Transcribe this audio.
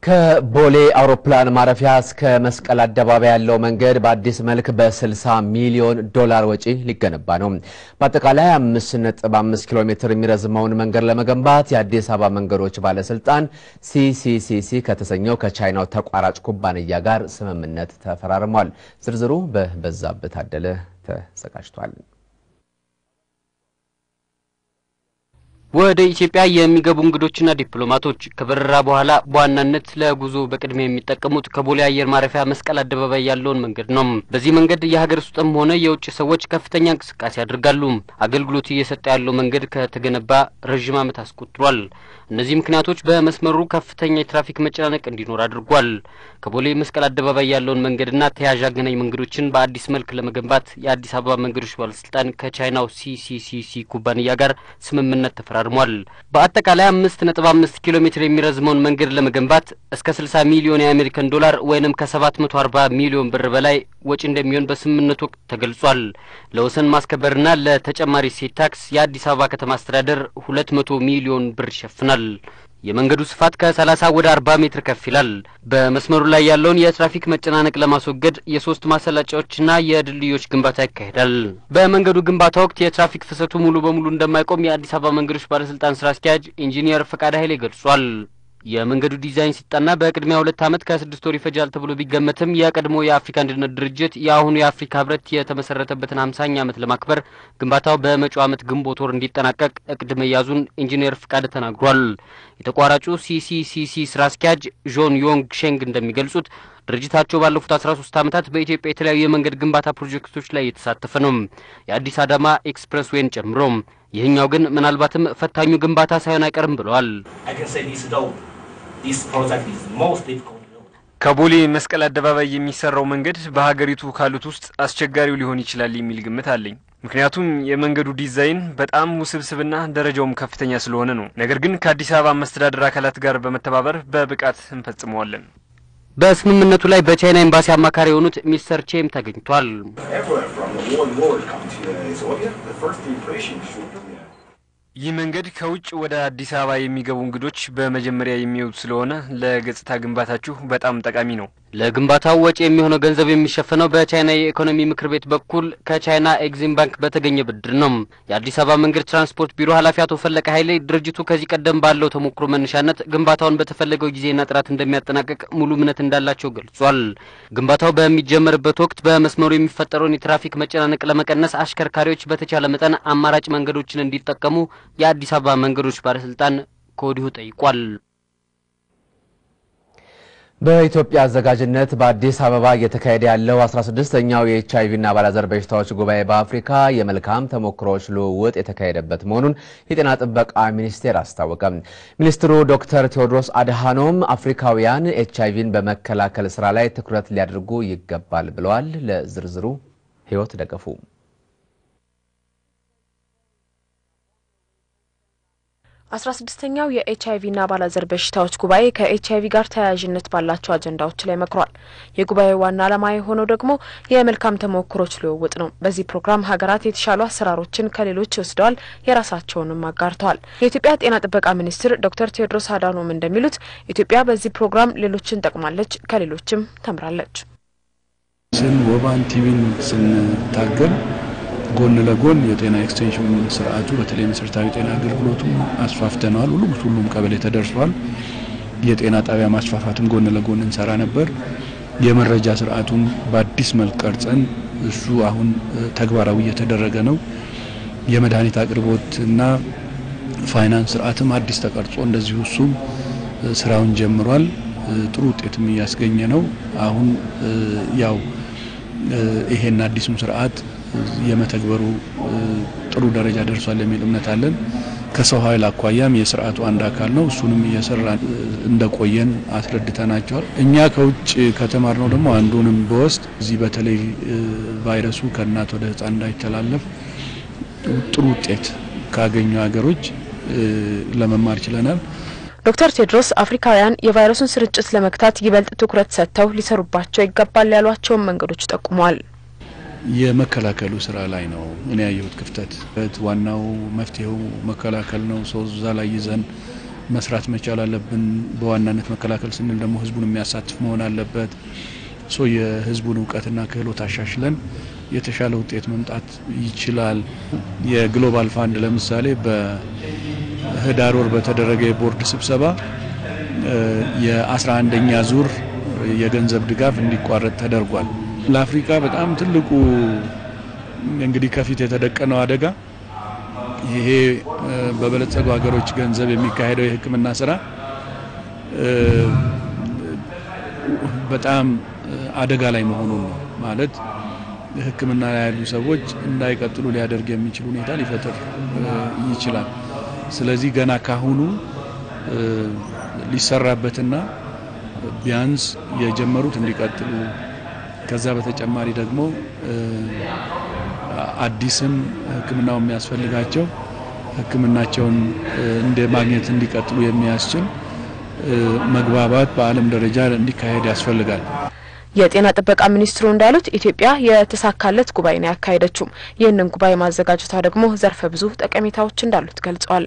ከቦሌ አውሮፕላን ማረፊያ እስከ መስቀል አደባባይ ያለው መንገድ በአዲስ መልክ በ60 ሚሊዮን ዶላር ወጪ ሊገነባ ነው። በአጠቃላይ 5.5 ኪሎ ሜትር የሚረዝመውን መንገድ ለመገንባት የአዲስ አበባ መንገዶች ባለስልጣን ሲሲሲሲ ከተሰኘው ከቻይናው ተቋራጭ ኩባንያ ጋር ስምምነት ተፈራርሟል። ዝርዝሩ በበዛብህ ታደለ ተዘጋጅቷል። ወደ ኢትዮጵያ የሚገቡ እንግዶችና ዲፕሎማቶች ከበረራ በኋላ በዋናነት ለጉዞ በቅድሚያ የሚጠቀሙት ከቦሌ አየር ማረፊያ መስቀል አደባባይ ያለውን መንገድ ነው። በዚህ መንገድ የሀገር ውስጥም ሆነ የውጭ ሰዎች ከፍተኛ እንቅስቃሴ ያደርጋሉ። አገልግሎት እየሰጠ ያለው መንገድ ከተገነባ ረጅም ዓመት አስቆጥሯል። እነዚህ ምክንያቶች በመስመሩ ከፍተኛ የትራፊክ መጨናነቅ እንዲኖር አድርጓል። ከቦሌ መስቀል አደባባይ ያለውን መንገድና ተያያዥ አገናኝ መንገዶችን በአዲስ መልክ ለመገንባት የአዲስ አበባ መንገዶች ባለስልጣን ከቻይናው ሲሲሲሲ ኩባንያ ጋር ስምምነት ተፈራርሟል። በአጠቃላይ 5.5 ኪሎ ሜትር የሚረዝመውን መንገድ ለመገንባት እስከ 60 ሚሊዮን የአሜሪካን ዶላር ወይንም ከ740 ሚሊዮን ብር በላይ ወጪ እንደሚሆን በስምምነቱ ወቅት ተገልጿል። ለወሰን ማስከበርና ለተጨማሪ ሴት ታክስ የአዲስ አበባ ከተማ አስተዳደር 200 ሚሊዮን ብር ይሸፍናል። የመንገዱ ስፋት ከ30 ወደ 40 ሜትር ከፍ ይላል። በመስመሩ ላይ ያለውን የትራፊክ መጨናነቅ ለማስወገድ የሶስት ማሰላጫዎችና የድልድዮች ግንባታ ይካሄዳል። በመንገዱ ግንባታ ወቅት የትራፊክ ፍሰቱ ሙሉ በሙሉ እንደማይቆም የአዲስ አበባ መንገዶች ባለስልጣን ስራ አስኪያጅ ኢንጂነር ፈቃደ ኃይሌ ገልጿል። የመንገዱ ዲዛይን ሲጠና በቅድሚያ 2 ዓመት ከ6 ወር ይፈጃል ተብሎ ቢገመትም የቀድሞ የአፍሪካ አንድነት ድርጅት የአሁኑ የአፍሪካ ህብረት የተመሰረተበትን 50ኛ ዓመት ለማክበር ግንባታው በመጪው ዓመት ግንቦት ወር እንዲጠናቀቅ እቅድ መያዙን ኢንጂነር ፈቃደ ተናግሯል። የተቋራጩ ሲሲሲሲ ስራ አስኪያጅ ጆን ዮንግ ሼንግ እንደሚገልጹት ድርጅታቸው ባለፉት 13 ዓመታት በኢትዮጵያ የተለያዩ የመንገድ ግንባታ ፕሮጀክቶች ላይ የተሳተፈ ነው፣ የአዲስ አዳማ ኤክስፕረስ ዌይን ጨምሮ። ይህኛው ግን ምናልባትም ፈታኙ ግንባታ ሳይሆን አይቀርም ብለዋል። ከቦሌ መስቀል አደባባይ የሚሰራው መንገድ በሀገሪቱ ካሉት ውስጥ አስቸጋሪው ሊሆን ይችላል የሚል ግምት አለኝ። ምክንያቱም የመንገዱ ዲዛይን በጣም ውስብስብና ደረጃውም ከፍተኛ ስለሆነ ነው። ነገር ግን ከአዲስ አበባ መስተዳድር አካላት ጋር በመተባበር በብቃት እንፈጽመዋለን። በስምምነቱ ላይ በቻይና ኤምባሲ አማካሪ የሆኑት ሚስተር ቼም ተገኝቷል። ይህ መንገድ ከውጭ ወደ አዲስ አበባ የሚገቡ እንግዶች በመጀመሪያ የሚያዩት ስለሆነ ለገጽታ ግንባታችሁ በጣም ጠቃሚ ነው። ለግንባታው ወጪ የሚሆነው ገንዘብ የሚሸፈነው በቻይና የኢኮኖሚ ምክር ቤት በኩል ከቻይና ኤግዚም ባንክ በተገኘ ብድር ነው። የአዲስ አበባ መንገድ ትራንስፖርት ቢሮ ኃላፊ አቶ ፈለቀ ኃይሌ ድርጅቱ ከዚህ ቀደም ባለው ተሞክሮ መነሻነት ግንባታውን በተፈለገው ጊዜና ጥራት እንደሚያጠናቅቅ ሙሉ እምነት እንዳላቸው ገልጿል። ግንባታው በሚጀመርበት ወቅት በመስመሩ የሚፈጠረውን የትራፊክ መጨናነቅ ለመቀነስ አሽከርካሪዎች በተቻለ መጠን አማራጭ መንገዶችን እንዲጠቀሙ የአዲስ አበባ መንገዶች ባለስልጣን ከወዲሁ ጠይቋል። በኢትዮጵያ አዘጋጅነት በአዲስ አበባ እየተካሄደ ያለው 16ኛው የኤችአይቪ እና አባላዘር በሽታዎች ጉባኤ በአፍሪካ የመልካም ተሞክሮዎች ልውውጥ የተካሄደበት መሆኑን የጤና ጥበቃ ሚኒስቴር አስታወቀ። ሚኒስትሩ ዶክተር ቴዎድሮስ አድሃኖም አፍሪካውያን ኤችአይቪን በመከላከል ስራ ላይ ትኩረት ሊያደርጉ ይገባል ብለዋል። ለዝርዝሩ ህይወት ደገፉ። 16ኛው የኤችአይቪ እና አባላዘር በሽታዎች ጉባኤ ከኤችአይቪ ጋር ተያያዥነት ባላቸው አጀንዳዎች ላይ መክሯል። የጉባኤው ዋና ዓላማ የሆነው ደግሞ የመልካም ተሞክሮች ልውውጥ ነው። በዚህ ፕሮግራም ሀገራት የተሻሉ አሰራሮችን ከሌሎች ወስደዋል፣ የራሳቸውንም አጋርተዋል። የኢትዮጵያ ጤና ጥበቃ ሚኒስትር ዶክተር ቴዎድሮስ አድሃኖም እንደሚሉት ኢትዮጵያ በዚህ ፕሮግራም ሌሎችን ጠቅማለች፣ ከሌሎችም ተምራለች። ወባን ቲቪን ስንታገል ጎን ለጎን የጤና ኤክስቴንሽን ስርዓቱ በተለይ መሰረታዊ ጤና አገልግሎቱ አስፋፍተናል። ሁሉም ቀበሌ ተደርሷል። የጤና ጣቢያ ማስፋፋትም ጎን ለጎን እንሰራ ነበር። የመረጃ ስርዓቱን በአዲስ መልክ ቀርጸን እሱ አሁን ተግባራዊ እየተደረገ ነው። የመድኃኒት አቅርቦትና ፋይናንስ ስርዓትም አዲስ ተቀርጾ እንደዚሁ እሱ ስራውን ጀምሯል። ጥሩ ውጤትም ያስገኘ ነው። አሁን ያው ይሄን አዲሱን ስርዓት የመተግበሩ ጥሩ ደረጃ ደርሷል የሚል እምነት አለን። ከሰው ኃይል አኳያም የስርዓቱ አንድ አካል ነው። እሱንም እየሰራ እንደቆየን አስረድተናቸዋል። እኛ ከውጭ ከተማርነው ደግሞ አንዱንም በወስድ እዚህ በተለይ ቫይረሱ ከእናት ወደ ህፃን እንዳይተላለፍ ጥሩ ውጤት ካገኙ ሀገሮች ለመማር ችለናል። ዶክተር ቴዎድሮስ አፍሪካውያን የቫይረሱን ስርጭት ለመክታት ይበልጥ ትኩረት ሰጥተው ሊሰሩባቸው ይገባል ያሏቸው መንገዶች ጠቁመዋል። የመከላከሉ ስራ ላይ ነው እኔ ያየሁት ክፍተት። ዋናው መፍትሄው መከላከል ነው። ሶዛ ላይ ይዘን መስራት መቻል አለብን። በዋናነት መከላከል ስንል ደግሞ ህዝቡን የሚያሳትፍ መሆን አለበት። የህዝቡን ዕውቀትና ክህሎት አሻሽለን የተሻለ ውጤት መምጣት ይችላል። የግሎባል ፋንድ ለምሳሌ በህዳር ወር በተደረገ የቦርድ ስብሰባ የ11ኛ ዙር የገንዘብ ድጋፍ እንዲቋረጥ ተደርጓል። ለአፍሪካ በጣም ትልቁ እንግዲህ ከፊት የተደቀነው አደጋ ይሄ በበለጸጉ ሀገሮች ገንዘብ የሚካሄደው የሕክምና ስራ በጣም አደጋ ላይ መሆኑ ነው። ማለት ሕክምና ላይ ያሉ ሰዎች እንዳይቀጥሉ ሊያደርግ የሚችል ሁኔታ ሊፈጠር ይችላል። ስለዚህ ገና ካሁኑ ሊሰራበትና ቢያንስ የጀመሩት እንዲቀጥሉ ከዛ በተጨማሪ ደግሞ አዲስም ሕክምናው የሚያስፈልጋቸው ሕክምናቸውን እንደ ማግኘት እንዲቀጥሉ የሚያስችል መግባባት በዓለም ደረጃ እንዲካሄድ ያስፈልጋል። የጤና ጥበቃ ሚኒስትሩ እንዳሉት ኢትዮጵያ የተሳካለት ጉባኤ ነው ያካሄደችው። ይህንን ጉባኤ ማዘጋጀቷ ደግሞ ዘርፈ ብዙ ጠቀሜታዎች እንዳሉት ገልጸዋል።